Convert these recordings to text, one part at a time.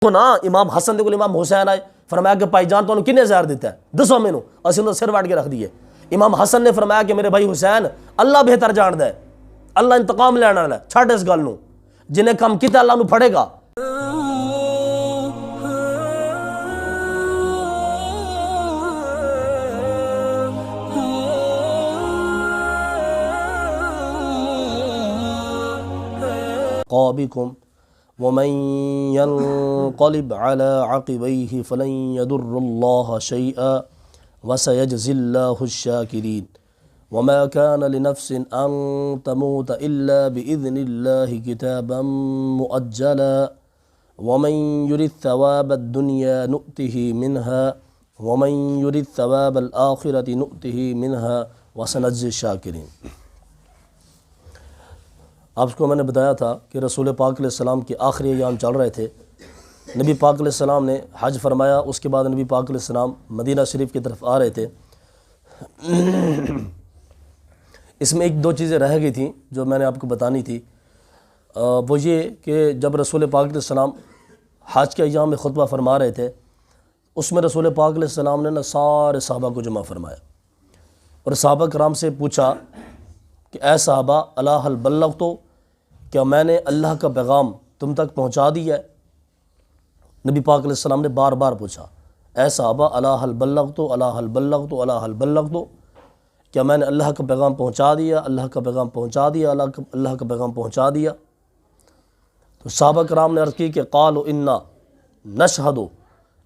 کو نا امام حسن دے کول امام حسین آئے، فرمایا کہ بھائی جان تو کنے زہر دیتا ہے دسو مینوں، اسی انہوں سر وٹ کے رکھ دیے۔ امام حسن نے فرمایا کہ میرے بھائی حسین اللہ بہتر جاندا ہے، اللہ انتقام لینا ہے، چھڈ اس گل نوں، جنہیں کم کیتا اللہ نوں پھڑے گا۔ قابکم ومن ينقلب على عقبيه فلن يضر الله شيئا وسيجزي الله الشاكرين وما كان لنفس أن تموت إلا بإذن الله كتابا مؤجلا ومن يرد ثواب الدنيا نؤته منها ومن يرد ثواب الآخرة نؤته منها وسنجزي الشاكرين۔ آپ کو میں نے بتایا تھا کہ رسول پاک علیہ السلام کے آخری ایام چل رہے تھے، نبی پاک علیہ السلام نے حج فرمایا، اس کے بعد نبی پاک علیہ السلام مدینہ شریف کی طرف آ رہے تھے۔ اس میں ایک دو چیزیں رہ گئی تھیں جو میں نے آپ کو بتانی تھی، وہ یہ کہ جب رسول پاک علیہ السلام حج کے ایام میں خطبہ فرما رہے تھے، اس میں رسول پاک علیہ السلام نے سارے صحابہ کو جمع فرمایا اور صحابہ کرام سے پوچھا کہ اے صحابہ الا هل بلغت، کیا میں نے اللہ کا پیغام تم تک پہنچا دیا ہے؟ نبی پاک علیہ السلام نے بار بار پوچھا، اے صحابہ الا هل بلغت الا هل بلغت الا هل بلغت، کیا میں نے اللہ کا پیغام پہنچا دیا، اللہ کا پیغام پہنچا دیا، اللہ کا پیغام پہنچا دیا؟ تو صحابہ کرام نے عرض کی کہ قالوا انا نشهد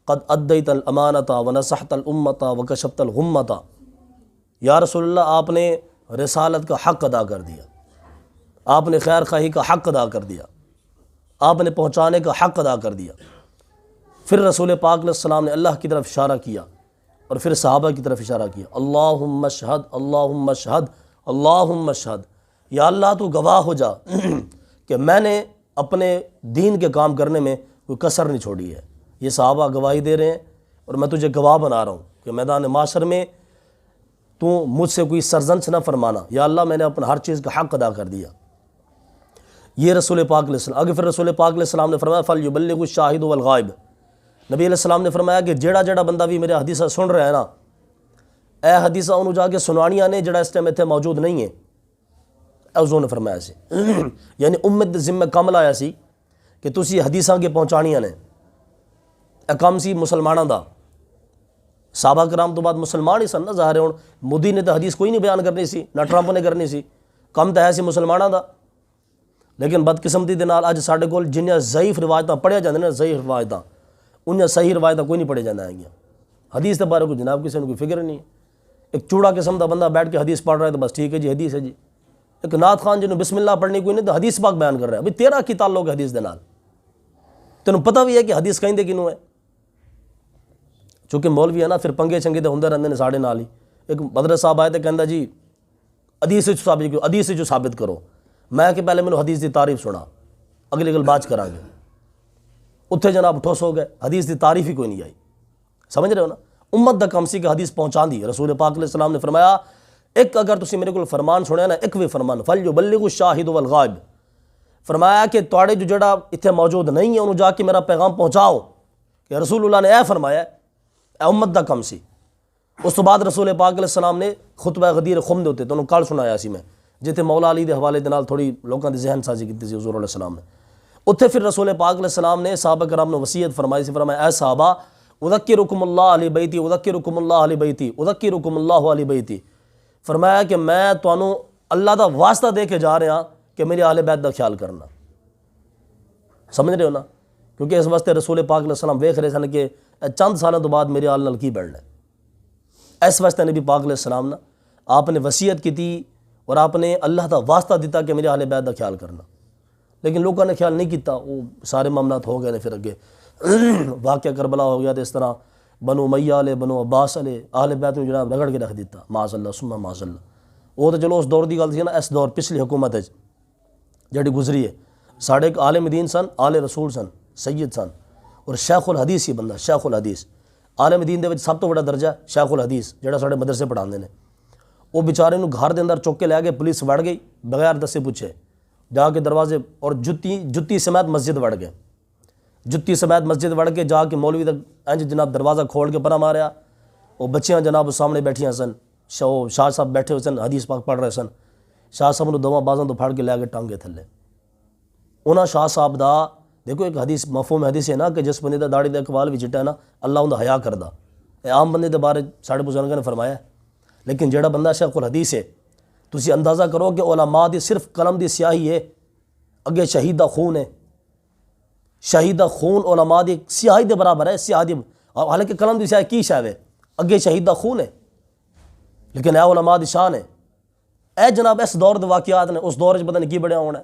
قد ادیت الامانۃ ونصحت الامۃ وکشفت الغمۃ، یا رسول اللہ آپ نے رسالت کا حق ادا کر دیا، آپ نے خیر خواہی کا حق ادا کر دیا، آپ نے پہنچانے کا حق ادا کر دیا۔ پھر رسول پاک علیہ السلام نے اللہ کی طرف اشارہ کیا اور پھر صحابہ کی طرف اشارہ کیا، اللہم اشہد اللہم اشہد اللہم اشہد، یا اللہ تو گواہ ہو جا کہ میں نے اپنے دین کے کام کرنے میں کوئی کسر نہیں چھوڑی ہے۔ یہ صحابہ گواہی دے رہے ہیں اور میں تجھے گواہ بنا رہا ہوں کہ میدان معاشر میں تو مجھ سے کوئی سرزنش نہ فرمانا، یا اللہ میں نے اپنا ہر چیز کا حق ادا کر دیا۔ یہ رسول پاک علیہ السلام۔ آگے پھر رسول پاک علیہ السلام نے فرمایا فَلْيُبَلِّغُ الشَّاهِدُ وَالْغَائِبُ، نبی علیہ السلام نے فرمایا کہ جیڑا بندہ بھی میرے حدیثہ سن رہا ہے نا، اے حدیثہ انہوں جا کے سنانیاں نے جڑا اس ٹائم اتنے موجود نہیں ہے، حضور نے فرمایا سی یعنی امت ذمہ کامل آیا سی کہ تسی حدیثاں کے پہنچانیاں نے، اے کام سی مسلمانوں دا۔ صحابہ کرام تو بعد مسلمان ہی سن نا، ظاہر ہے مودی نے تو حدیث کوئی نہیں بیان کرنی سی، نہ ٹرمپ نے کرنی سی، کم تو ہے سی مسلمانوں دا۔ لیکن بدقسمتی دے نال اج ساڈے کول جنیاں ضعیف روایتاں پڑھیا جاندے نے، ضعیف روایتاں، انہاں صحیح روایتاں کوئی نہیں پڑھے جاندے ہیں، حدیث کے بارے کو جناب کسی نے کوئی فکر نہیں ہے۔ ایک چوڑا قسم دا بندہ بیٹھ کے حدیث پڑھ رہا ہے تو بس ٹھیک ہے جی حدیث ہے جی۔ ایک نعت خان جنہوں بسم اللہ پڑھنی کوئی نہیں تو حدیث پاک بیان کر رہا ہے، بھئی تیرا کی تعلق ہے حدیث دے نال؟ تینوں پتہ بھی ہے کہ حدیث کہیں دے کنوں ہے؟ چونکہ مولوی ہے نا پھر پنگے چنگے دے ہوندے رہندے نے ساڑے نال ہی۔ ایک مدرس صاحب آئے تے کہندا جی حدیث جو ثابت کرو، میں کہ پہلے میں حدیث دی تعریف سنا، اگلی گل بات کرا گے۔ اتھے جناب ٹھوس ہو گئے، حدیث دی تعریف ہی کوئی نہیں آئی۔ سمجھ رہے ہو نا؟ امت دا کم سی کہ حدیث پہنچا دی۔ رسول پاک علیہ السلام نے فرمایا ایک اگر تسی میرے کو فرمان سنیا نا، ایک بھی فرمان فَلْيُبَلِّغُ الشَّاهِدُ وَالْغَائِبُ، فرمایا کہ تواڈے جو جڑا اتھے موجود نہیں ہے انہوں جا کے میرا پیغام پہنچاؤ کہ رسول اللہ نے اے فرمایا، اے امت دا کم سی۔ اس تو بعد رسول پاک علیہ السلام نے خطبہ غدیر خم دے ہوتے تو انہوں کل سنایا سی میں، جتے مولا علی دے حوالے دے نال تھوڑی لوکاں دی ذہن سازی کیتی سی حضور علیہ السلام نے۔ اتھے پھر رسول پاک علیہ السلام نے صحابہ کرام نے وصیت فرمائی سی، فرمایا اے صحابہ اذکرکم اللہ علی بیتی اذکرکم اللہ علی بیتی اذکرکم اللہ علی بیتی، فرمایا کہ میں تانوں اللہ دا واسطہ دے کے جا رہا کہ میرے اہل بیت دا خیال کرنا۔ سمجھ رہے ہو نا؟ کیونکہ اس واسطے رسول پاک علیہ السلام ویکھ رہے سن کہ چند سالوں تو بعد میرے آل نال کی بڑھنا ہے۔ اس واسطے نبی پاک علیہ السلام نے آپ نے وصیت کی تھی اور آپ نے اللہ دا واسطہ دیتا کہ میرے اہل بیت دا خیال کرنا، لیکن لوگوں نے خیال نہیں کیتا، وہ سارے معاملات ہو گئے نے۔ پھر اگے واقعہ کربلا ہو گیا تو اس طرح بنو امیہ والے بنو عباس والے اہل بیت نے جناب رگڑ کے رکھ دیتا، معاذ اللہ ثم معاذ اللہ۔ وہ تو چلو اس دور دی گل سی نا، اس دور پچھلی حکومت جڑی گزری ہے، ساڑھے ایک عالم دین سن، آل رسول سن، سید سن اور شیخ الحدیث ہی بندہ، شیخ الحدیث عالم دین دے وچ سب تو بڑا درجہ شیخ الحدیث جڑا ساڑھے مدرسے پڑھاندے نے۔ وہ بیچارے نو گھر دے اندر چک کے لے گئے، پولیس وڑ گئی بغیر دسے پوچھے، جا کے دروازے اور جتی سمیت مسجد وڑ گئے۔ جتی سمیت مسجد وڑ کے جا کے مولوی تک انج جناب دروازہ کھول کے پرا ماریا. وہ بچیاں جناب سامنے بیٹھیاں سن, شاہ صاحب بیٹھے ہوئے سن, حدیث پاک پڑھ رہے سن. شاہ صاحب نے دوواں بازاں تو پھڑ کے لے کے ٹانگے تھلے. انہاں شاہ صاحب دا دیکھو ایک حدیث مفہوم حدیث ہے نا کہ جس بندے دا داڑھی دا اقبال بھی چٹا ہے نا اللہ اوندا حیا کردا. اے عام بندے دے بارے ساڈے بزرگاں نے فرمایا ہے. لیکن جیڑا بندہ شیخ الحدیث ہے تسی اندازہ کرو کہ علماء دی صرف قلم دی سیاہی ہے, اگے شہید دا خون ہے. شہید دا خون علماء دی سیاہی دے برابر ہے. سیاہی دی حالانکہ قلم دی سیاہی کی شے ہے, اگے شہید دا خون ہے. لیکن اے علماء دی شان ہے. اے جناب اس دور دے واقعات نے, اس دور وچ پتہ نہیں کی بڑھیا ہونا ہے.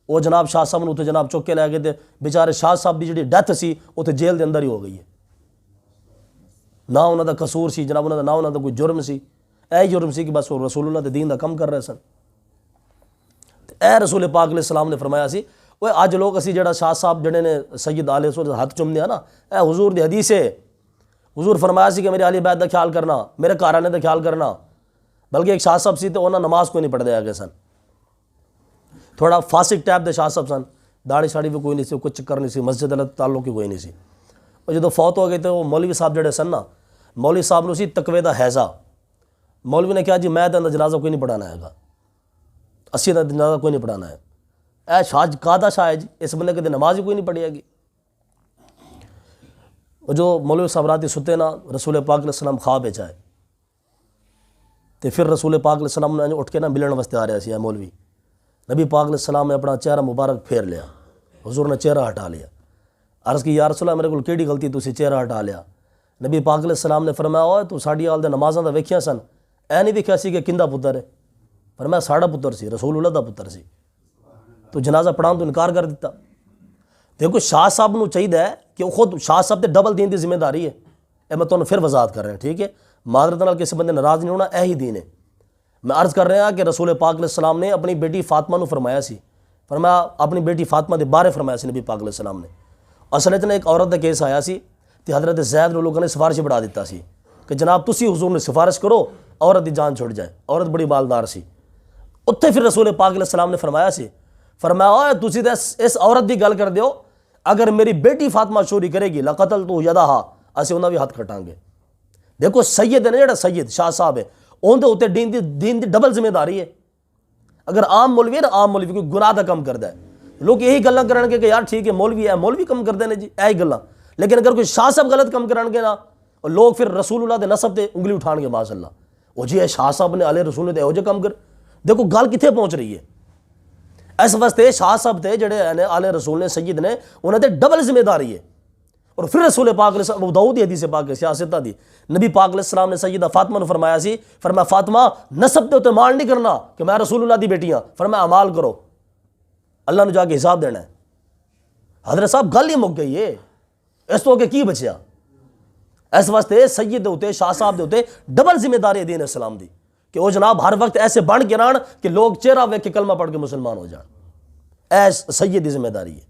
وہ جناب شاہ صاحب نوں تے جناب چک کے لے گئے تے بیچارے شاہ صاحب دی جڑی ڈیتھ سی وہ تے جیل دے اندر ہی ہو گئی ہے. نہ انہاں دا قصور سی جناب, انہاں دا نہ انہاں دا کوئی جرم سی. اے جرم سی کہ بس وہ رسول اللہ دے دین دا کم کر رہے سن. اے رسول پاک علیہ السلام نے فرمایا سی وہ اج لوگ اسی جڑا شاہ صاحب جڑے نے سید آل رسول ہاتھ چومنے نا, اے حضور دی حدیث ہے. حضور فرمایا سی کہ میرے اہل بیت دا خیال کرنا, میرے گھرانے دا خیال کرنا. بلکہ ایک شاہ صاحب سی تو انہاں نماز کوئی نہیں پڑھ دے آگے سن, تھوڑا فاسق ٹائپ دے شاہ صاحب سن, داڑھی شاڑی بھی کوئی نہیں سی, کوئی چکر نہیں سی, مسجد اللہ تعلق کی کوئی نہیں سی. اور جدو فوت ہو گئے تو وہ مولوی صاحب جڑے سن نا, مولوی صاحب نے سی تقوی دا حیضہ. مولوی نے کہا جی میں تے جنازہ کوئی نہیں پڑھانا ہے گا, اسی دا جنازہ کوئی نہیں پڑھانا ہے. اے شاہ قادہ شاہ ہے جی, اس بندے کے نماز ہی کوئی نہیں پڑھی ہے گی. وہ جو مولوی صاحب راتی ستے نا, رسول پاک علیہ السلام خواب وچ آئے تو پھر رسول پاک علیہ السلام نے اٹھ کے نا ملن واسطے آ رہا سی. اے مولوی نبی پاک علیہ السلام نے اپنا چہرہ مبارک پھیر لیا, حضور نے چہرہ ہٹا لیا. عرض کی یا رسول اللہ میرے کو کیڑی غلطی تسی چہرہ ہٹا لیا. نبی پاک علیہ السلام نے فرمایا اوے تو ساڈی آل دے نمازاں دا ویکھیا سن, اے نہیں ویکھیا سی کہ کندا پتر ہے. فرمایا ساڈا پتر سی, رسول اللہ دا پتر سی. تو جنازہ پڑھان تو انکار کر دیتا. دیکھو شاہ صاحب نو چاہیے کہ وہ خود شاہ صاحب تے ڈبل دین دی ذمہ داری ہے. اے میں تمہیں پھر وضاحت کر رہا ہوں, ٹھیک ہے, معذرت نال کسی بندے ناراض نہیں ہونا, اے ہی دین ہے. میں عرض کر رہا ہوں کہ رسول پاک علیہ السلام نے اپنی بیٹی فاطمہ نو فرمایا سی, فرمایا اپنی بیٹی فاطمہ دے بارے فرمایا سی نبی پاک علیہ السلام نے. اصل وچ ایک عورت دا کیس آیا سی تے حضرت زید نو لوگوں نے سفارش بڑھا دیتا سی کہ جناب تسی حضور نے سفارش کرو عورت دی جان چھوڑ جائے. عورت بڑی مالدار سی. اتھے پھر رسول پاک علیہ السلام نے فرمایا سی, فرمایا اوے تسی تے اس عورت دی گل کر دیو, اگر میری بیٹی فاطمہ چوری کرے گی لقتلت یدہا, اسی انہاں بھی ہاتھ کٹاں گے. دیکھو سید ہے نا جڑا سید شاہ صاحب ہے, اون دے اوتے دین دی ڈبل ذمہ داری ہے. اگر عام مولوی ہے نا, عام مولوی کوئی گناہ دا کم کردا ہے, لوگ یہی گلاں کرن گے کہ یار ٹھیک ہے مولوی ہے, مولوی کم کردے نے جی, ایہی گلاں. لیکن اگر کوئی شاہ صاحب غلط کم کرن گے نا, اور لوگ پھر رسول اللہ دے نسب تے انگلی اٹھان گے معاذ اللہ, او جی اے شاہ صاحب نے آل رسول نے ایہو جے کم کر. دیکھو گل کتھے پہنچ رہی ہے. اس واسطے شاہ صاحب تے جڑے آل رسول نے سید نے انہاں تے ڈبل ذمہ داری ہے. اور پھر رسول پاک علیہ السلام ابو داؤد دی حدیث پاک ہے سیاستہ دی, نبی پاک علیہ السلام نے سیدہ فاطمہ نے فرمایا سی, فرمایا فاطمہ نسب تے اوتے مال نہیں کرنا کہ میں رسول اللہ دی بیٹی ہاں, فرمایا اعمال کرو, اللہ نے جا کے حساب دینا ہے. حضرت صاحب گل ہی مک گئی ہے, اس تو کہ کی بچیا. اس واسطے سید دے اوتے شاہ صاحب دے اوتے ڈبل ذمہ داری ہے دین اسلام دی کہ وہ جناب ہر وقت ایسے بن کے رہن کہ لوگ چہرہ ویکھ کے کلمہ پڑھ کے مسلمان ہو جان. اے سید دی ذمہ داری ہے.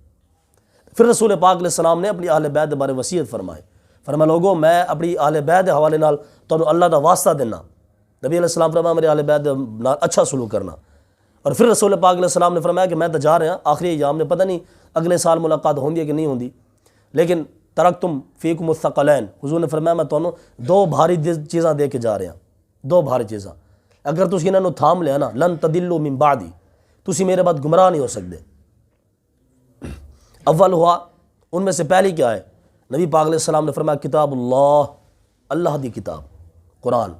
پھر رسول پاک علیہ السلام نے اپنی اہل بیت کے بارے وصیت فرمائے, فرمایا لوگوں میں اپنی اہل بیت کے حوالے نال تانوں اللہ دا واسطہ دینا. نبی علیہ السلام فرمایا میرے اہل بیت نال اچھا سلوک کرنا. اور پھر رسول پاک علیہ السلام نے فرمایا کہ میں تو جا رہا ہوں آخری ایام نے, پتہ نہیں اگلے سال ملاقات ہوندی ہے کہ نہیں ہوندی, لیکن ترکتم فیکم الثقلین, حضور نے فرمایا میں تانوں دو بھاری چیزاں دے کے جا رہا ہوں, دو بھاری چیزاں, اگر تسی انہاں نوں تھام لیا نا لن تدلوا من بعدی, تسی میرے بعد گمراہ نہیں ہو سکتے. اول ہوا ان میں سے پہلی کیا ہے, نبی پاک علیہ السلام نے فرمایا کتاب اللہ, اللہ دی کتاب قرآن.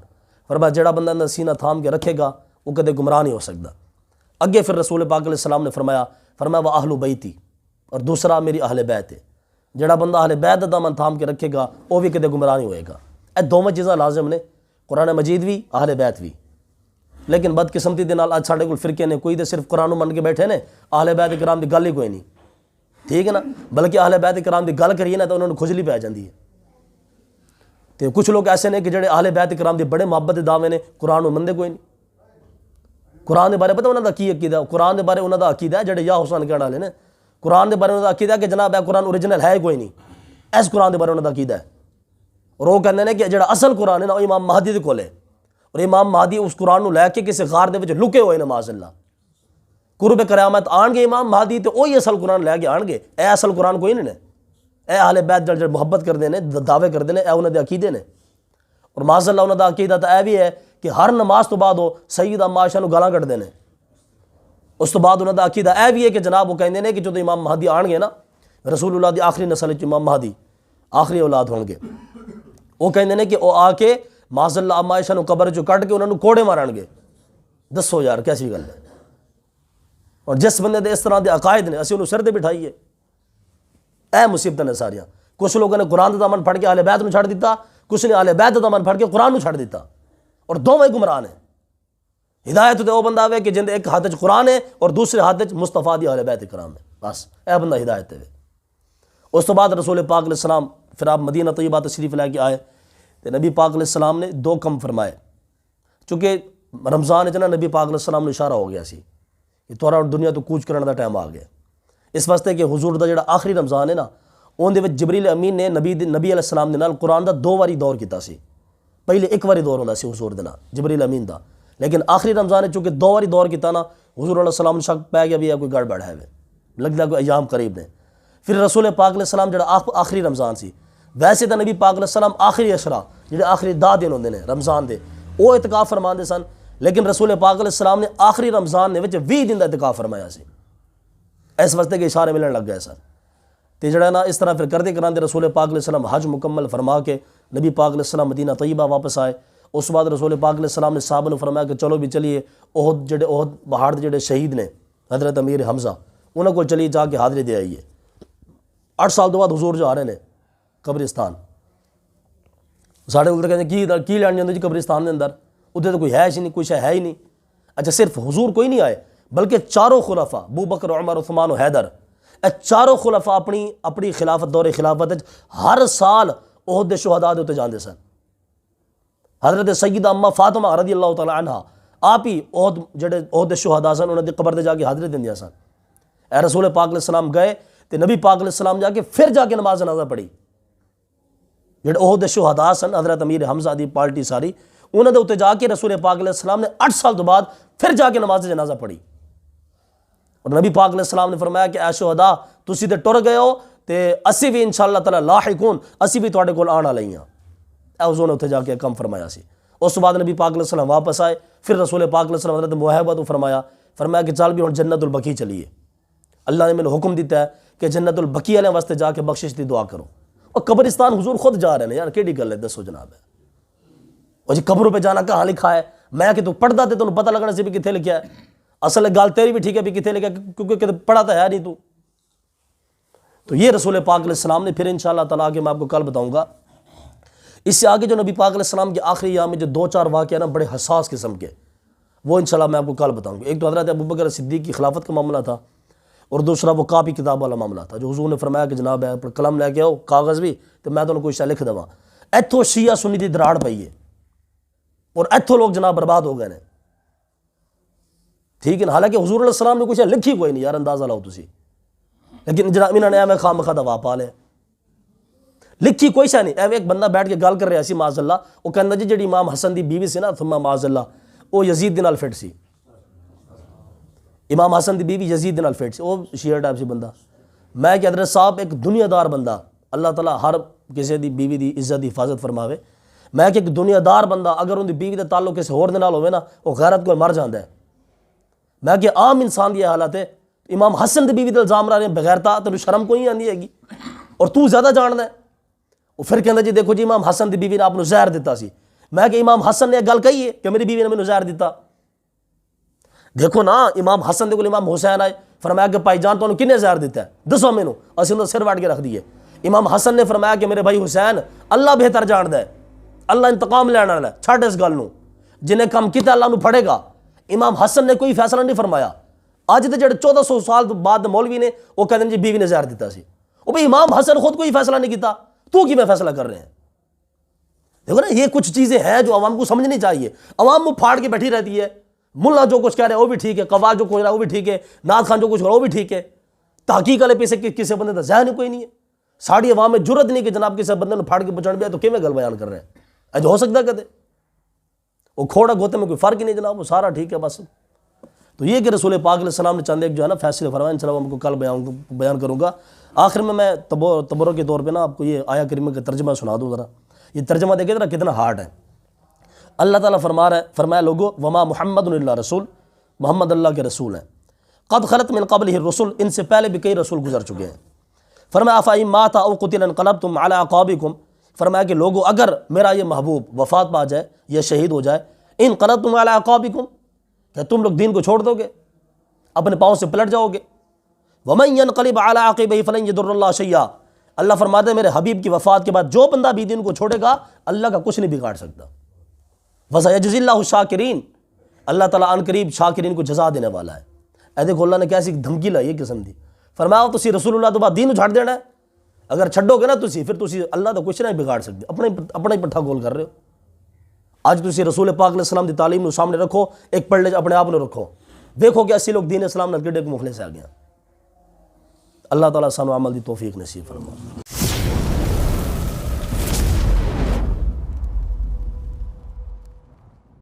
فرمایا جڑا بندہ اندر سینہ تھام کے رکھے گا وہ کدے گمراہ نہیں ہو سکتا. اگے پھر رسول پاک علیہ السلام نے فرمایا وہ اہل بیتی, اور دوسرا میری اہل بیت ہے. جڑا بندہ اہل بیت دا دامن تھام کے رکھے گا وہ بھی کدے گمراہ نہیں ہوئے گا. اے دونوں چیزاں لازم نے, قرآن مجید بھی اہل بیت بھی. لیکن بدقسمتی دے نال اج ساڈے کول فرقے نے کوئی تے صرف قرآن من کے بیٹھے نے, اہل بیت کرام دی گل ہی کوئی نہیں, ٹھیک ہے نا. بلکہ اہل بیت کرام دی گل کریے نا تو انہوں نے کھجلی پی جاندی ہے. تے کچھ لوگ ایسے نے کہ جڑے اہل بیت کرام دی بڑے محبت دے دعوے نے, قرآن نوں مندے کوئی نہیں. قرآن دے بارے پتہ انہاں دا کی عقیدہ, قرآن دے بارے انہاں دا عقیدہ ہے جڑے یا حسین کہنے والے نے, قرآن دے بارے انہاں دا عقیدہ ہے کہ جناب اے قرآن اوریجنل ہے کوئی نہیں, اس قرآن دے بارے انہاں دا عقیدہ ہے. اور وہ کہندے نے کہ جڑا اصل قرآن ہے نا وہ امام مہدی دے کول ہے, اور امام مہدی اس قرآن نوں لے کے کسی غار دے وچ لکے ہوئے نے معاذ اللہ. قرب قیامت آن گے امام مہدی تے وہی اصل قرآن لے کے آن گے, اے اصل قرآن کوئی نہیں نے. اے اہل بیت جڑے محبت کردے نے دعوے کردے نے اے انہاں دے عقیدے نے. اور معاذ اللہ انہاں دا عقیدہ تو اے بھی ہے کہ ہر نماز تو بعد وہ سیدہ عائشہ نو گالاں کڈدے نے. اس تو بعد انہاں دا عقیدہ اے بھی ہے کہ جناب وہ کہندے نے کہ جدوں امام مہدی آن گے نا رسول اللہ دی آخری نسل وچ امام مہدی آخری اولاد ہون گے, وہ کہندے نے کہ وہ آ کے معاذ اللہ اما عائشہ نو قبر چوں کڈ کے انہاں نو کوڑے مارن گے. دسو یار کیسی گل ہے. اور جس بندے دے اس طرح دے عقائد نے اسی انہوں سر تے بٹھائیے. اے مصیبتاں نے ساریاں. کچھ لوگوں نے قرآن دا دامن پھڑ کے اہل بیت نو چھڑ دیتا, کچھ نے اہل بیت دا دامن پھڑ کے قرآن نو چھڑ دیتا, اور دوویں گمراہ نے. ہدایت تے وہ بندہ ہوے کہ جندے ایک ہاتھ وچ قرآن ہے اور دوسرے ہاتھ وچ مصطفیٰ دی اہل بیت کرام ہے, بس اے بندہ ہدایت تے. اس تو بعد رسول پاک علیہ السلام پھر آپ مدینہ طیبہ تشریف لے کے آئے تو نبی پاک علیہ السلام نے دو کم فرمائے. چونکہ رمضان وچ نا نبی پاک علیہ السلام نو اشارہ ہو گیا سی کہ تھوڑا دنیا تو کوچ کرنے دا ٹائم آ گیا. اس واسطے کہ حضور دا جڑا آخری رمضان ہے نا اون دے وچ جبریل امین نے نبی علیہ السلام دے نال قرآن دا 2 واری دور کیتا سی. پہلے ایک واری دور ہوندا سی حضور دے نال جبریل امین دا, لیکن آخری رمضان ہے چونکہ 2 واری دور کیتا نا حضور علیہ السلام نو شک پہ گیا بھی کوئی گڑبڑ ہے, لگدا کوئی ایام قریب نے. پھر رسول پاک علیہ السلام جڑا آخری رمضان سی, ویسے تو نبی پاک علیہ السلام آخری عشرہ جڑے آخری 10 دن ہوندے نے رمضان دے وہ اعتکاف فرماندے سن, لیکن رسول پاک علیہ السلام نے آخری رمضان نے وچ 20 دن دا اعتکاف فرمایا سی. اس واسطے کہ اشارے ملن لگ گئے سن. تے جڑا نا اس طرح پھر کردے کراندے رسول پاک علیہ السلام حج مکمل فرما کے نبی پاک علیہ السلام مدینہ طیبہ واپس آئے. اس بعد رسول پاک علیہ السلام نے صحابہ نے فرمایا کہ چلو بھی چلیے احد جڑے احد پہاڑ دے جڑے شہید نے حضرت امیر حمزہ انہاں کو چلیے جا کے حاضری دے آئیے. 8 سال تو بعد حضور جو آ رہے ہیں قبرستان, ساڑھے اندر کہتے کی لین جاندے جی قبرستان دے اندر, ادھر تو کوئی ہے ہی نہیں, کوئی شے ہے ہی نہیں. اچھا صرف حضور کوئی نہیں آئے بلکہ چاروں خلفاء ابو بکر عمر عثمان و حیدر اے چاروں خلفاء اپنی خلافت دور خلافت ہر سال احد دے شہداء دے تے جاندے سن. حضرت سیدہ اماں فاطمہ رضی اللہ تعالی عنہ آپ ہی احد جڑے احد دے شہداء سن انہاں دی قبر تے جا کے حاضری دیندیاں سن. اے رسول پاک علیہ السلام گئے تے نبی پاک علیہ السلام جا کے پھر جا کے نماز جنازہ پڑھی. جڑے احد دے شہداء سن حضرت امیر حمزہ دی پارٹی ساری انہاں دے اوتے جا کے رسول پاک علیہ السلام نے 8 سال تو بعد پھر جا کے نماز جنازہ پڑھی. اور نبی پاک علیہ السلام نے فرمایا کہ اے شہداء تسی تے ٹر گئے ہو تے اسی بھی انشاءاللہ تعالی لاحقون اسی بھی تواڈے کول آن والے ہاں. اے حضور نے اوتے جا کے کم فرمایا سی. اس بعد نبی پاک علیہ السلام واپس آئے. پھر رسول پاک علیہ السلام حضرت محبت کو فرمایا کہ چل بھی ہن جنت البقیع چلیے. اللہ نے مینوں حکم دیتا ہے کہ جنت البقیع والے واسطے جا کے بخشش دی دعا کرو. اور قبرستان حضور خود جا رہے ہیں یار, کیڑی گل ہے دسو جناب. ہے اور جی قبروں پہ جانا کہاں لکھا ہے, میں کہ تو پڑھتا تے تینوں پتہ لگنا سی بھی کتنے لکھا ہے. اصل گل تیری بھی ٹھیک ہے بھی کتنے لکھا ہے کیونکہ پڑھا تو ہے نہیں تو. تو یہ رسول پاک علیہ السلام نے پھر انشاءاللہ تعالیٰ آگے میں آپ کو کل بتاؤں گا. اس سے آگے جو نبی پاک علیہ السلام کے آخری ایام میں جو 2-4 واقعہ نا بڑے حساس قسم کے, وہ انشاءاللہ میں آپ کو کل بتاؤں گا. ایک تو حضرت ابوبکر صدیق کی خلافت کا معاملہ تھا, اور دوسرا وہ کاپی کتاب والا معاملہ تھا جو حضور نے فرمایا کہ جناب ہے قلم لے کے آؤ کاغذ بھی تو میں تمہیں کوئی شے لکھ دواں. ایتھوں شیعہ سنی دی دراڑ پئی ہے اور ایتھوں لوگ جناب برباد ہو گئے ہیں. ٹھیک ہے نا, حالانکہ حضور علیہ السلام نے کچھ لکھی کوئی نہیں یار, اندازہ لاؤ تسی, لیکن جناب انہوں نے ایویں خواہ مخواہ دوا پا لے, لکھی کوئی شے نہیں. ایویں ایک بندہ بیٹھ کے گل کر رہا سی معاذ اللہ, وہ کہندا جی جڑی امام حسن دی بیوی سی نا ثم معاذ اللہ وہ یزید دے نال فٹ سی. امام حسن دی بیوی یزید دے نال فٹ سی, وہ شیعہ ٹائپ سی بندہ. میں کہ حضرت صاحب ایک دنیا دار بندہ, اللہ تعالیٰ ہر کسی دی بیوی دی عزت دی حفاظت فرماوے. میں کہ ایک دنیا دار بندہ اگر ان دی بیوی دا تعلق کسی ہور دے نال ہوئے نا وہ غیرت کو مر جاندا ہے. میں کہ عام انسان دی حالت ہے, امام حسن دی بیوی تے الزام لا رہے ہیں بغیرتا, تینوں شرم کوئی نہیں آندی ہے گی اور تو زیادہ جاندا ہے. وہ پھر کہندا جی دیکھو جی امام حسن دی بیوی نے آپ نو زہر دیتا سی. میں کہ امام حسن نے گل کہی ہے کہ میری بیوی نے مینوں زہر دیتا. دیکھو نا امام حسن دے کول امام حسین آئے, فرمایا کہ بھائی جان تانوں کنے زہر دیتا ہے دسو مینوں, اسی انہاں سر وٹ کے رکھ دیے. امام حسن نے فرمایا کہ میرے بھائی حسین اللہ بہتر جاندا ہے, اللہ انتقام لینا والا ہے, چھڈ اس گل نو, جنہیں کم کیتا اللہ نو پھڑے گا. امام حسن نے کوئی فیصلہ نہیں فرمایا. اج دے جڑے 1400 سال بعد مولوی نے وہ کہتے ہیں جی بیوی نے زہر دیتا سی. وہ بھائی امام حسن خود کوئی فیصلہ نہیں کیتا, تو کی میں فیصلہ کر رہے ہیں. دیکھو نا یہ کچھ چیزیں ہیں جو عوام کو سمجھنی چاہیے. عوام وہ پھاڑ کے بیٹھی رہتی ہے, ملا جو کچھ کہہ رہے ہیں وہ بھی ٹھیک ہے, قواع جو کچھ کہہ رہا ہے وہ بھی ٹھیک ہے, نعت خان جو کچھ کہہ رہا ہے وہ بھی ٹھیک ہے. تحقیق والے پیسے کسی بندے کا ذہن کوئی نہیں ہے. ساری عوام میں جرت نہیں کہ جناب کسی بندے نے پھاڑ کے پہنچان بھی ہے تو کیویں گل بیان کر رہے ہیں. اج ہو سکتا ہے کدے وہ کھوڑا گوتے میں کوئی فرق ہی نہیں جناب, وہ سارا ٹھیک ہے بس. تو یہ کہ رسول پاک علیہ السلام نے چند ایک جو ہے نا فیصلے فرمائے، انشاءاللہ ہم کو کل بیان کروں گا۔ آخر میں تبرک کے طور پہ نا آپ کو یہ آیا کریمہ کا ترجمہ سنا دوں ذرا۔ یہ ترجمہ دیکھیں ذرا کتنا ہارڈ ہے۔ اللہ تعالیٰ فرمایا لوگو وما محمد الا رسول، محمد اللہ کے رسول ہیں، قد خلت من قبلہ الرسل، ان سے پہلے بھی کئی رسول گزر چکے ہیں۔ فرمایا افئن مات او قتل انقلبتم علی اعقابکم، فرمایا کہ لوگو اگر میرا یہ محبوب وفات پا جائے یا شہید ہو جائے، انقلبتم علی اعقابکم، کہ تم لوگ دین کو چھوڑ دو گے، اپنے پاؤں سے پلٹ جاؤ گے۔ ومن ينقلب علی عقبیہ فلن یضر اللہ شیئا، اللہ فرماتے ہیں میرے حبیب کی وفات کے بعد جو بندہ بھی دین کو چھوڑے گا اللہ کا کچھ نہیں بگاڑ سکتا۔ وسيجزي اللہ الشاکرین، اللہ تعالیٰ عن قریب شاکرین کو جزا دینے والا ہے۔ اے دیکھو اللہ نے کیسی دھمکی لائی ہے قسم دی، فرمایا تسی رسول اللہ تو بعد دین چھاڑ دینا ہے، اگر چھڈو گے نا تسی پھر تسی اللہ تو کچھ نہیں بگاڑ سکتے، اپنا ہی پٹھا گول کر رہے ہو۔ آج تسی رسول پاک علیہ السلام دی تعلیم نو سامنے رکھو، ایک پڑھ لے اپنے آپ نو رکھو، دیکھو کہ اسی لوگ دین اسلام نال کڈے کو مخلص آ گیا۔ اللہ تعالیٰ سانو عمل دی توفیق نصیب فرمائے۔